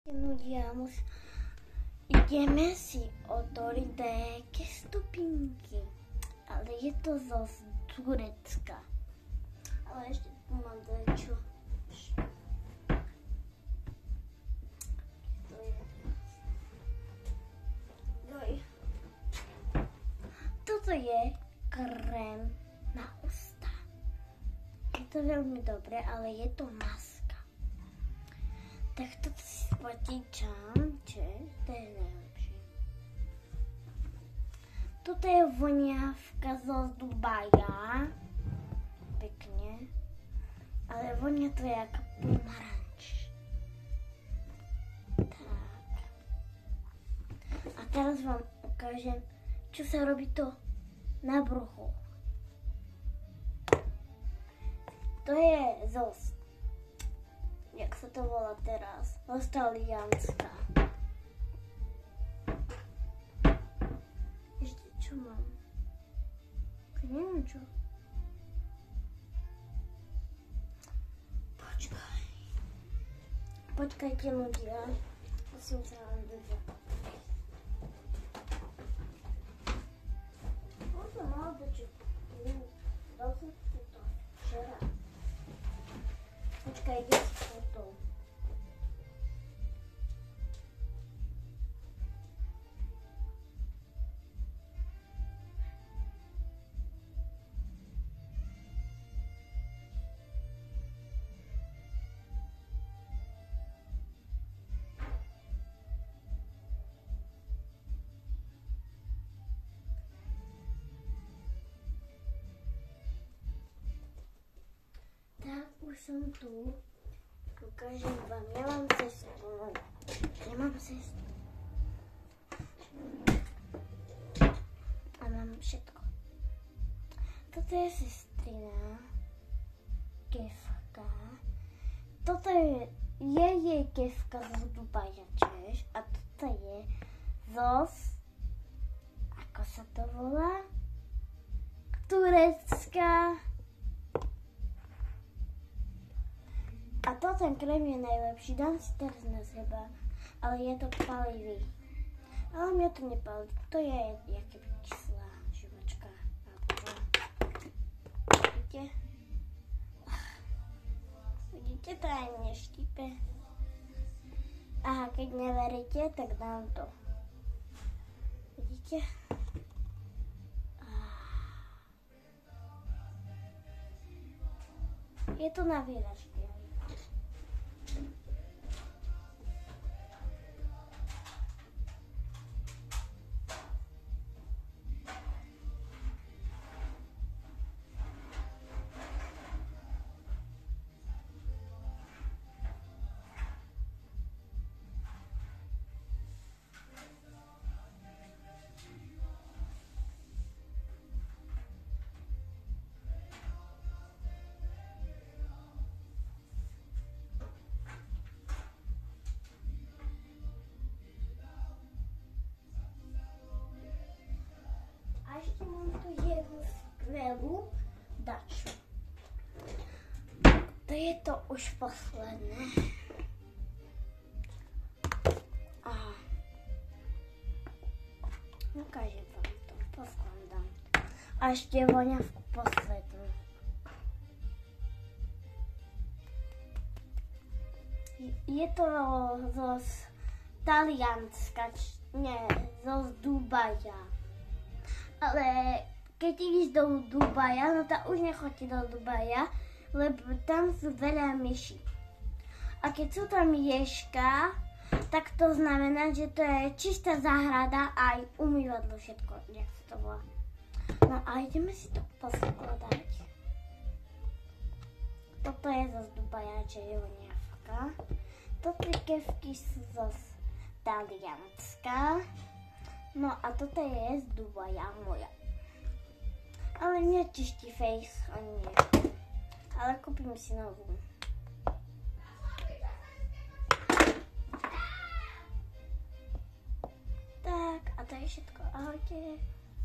Ľudia, ideme si otvoriť nejaké stupinky, ale je to zo Turecka. Ale ešte tu mám dačo. Toto je krém na ústa. Je to veľmi dobré, ale je to maska. Tak toto si spotíčam, to je najlepšie. Toto je voniavka zo Dubaja. Pekne. Ale vonia to je ako pomaranč. Tak. A teraz vám ukážem, čo sa robí to na bruchu. To je jak sa to volá teraz, z Talianska. Ešte čo mám? Neviem čo. Počkajte ľudia, musím sa vám držať. Možno mal dočiť. Dal som si to včera. Počkaj, ide si fotou. Tak, už som tu. Ukážem vám, ja mám sestru. A mám všetko. Toto je sestrina kefka. Toto je jej kefka z Dubaja, čiž. A toto je ako sa to volá? Turecka. A to ten krém je najlepší, dám si teraz na seba, ale je to palivý. Ale mňa to nepálí, to je jaké kyslá živačka. Vidíte? Vidíte, to aj neštípe. Aha, keď neveríte, tak dám to. Vidíte? Je to na výražky. Ešte mám tu jednu skvelú daču. To je to už posledné. Ukážem vám to, poskladám. A ešte voňavku poslednú. Je to zo Talianska, zo Dubaja. Ale keď ideš do Dubaja, no tak už nechoďte do Dubaja, lebo tam sú veľa myší. A keď sú tam ješka, tak to znamená, že to je čistá záhrada a aj umývadlo všetko, jak sa to volá. No a ideme si to poskladať. Toto je zo Dubaja, čo je voniavka. Toto kefky sú zo Talianska. No a toto je z Dubaja moja. Ale nečistí face, ani nie. Ale kúpim si novú. Tak, a to je všetko. Ahojte.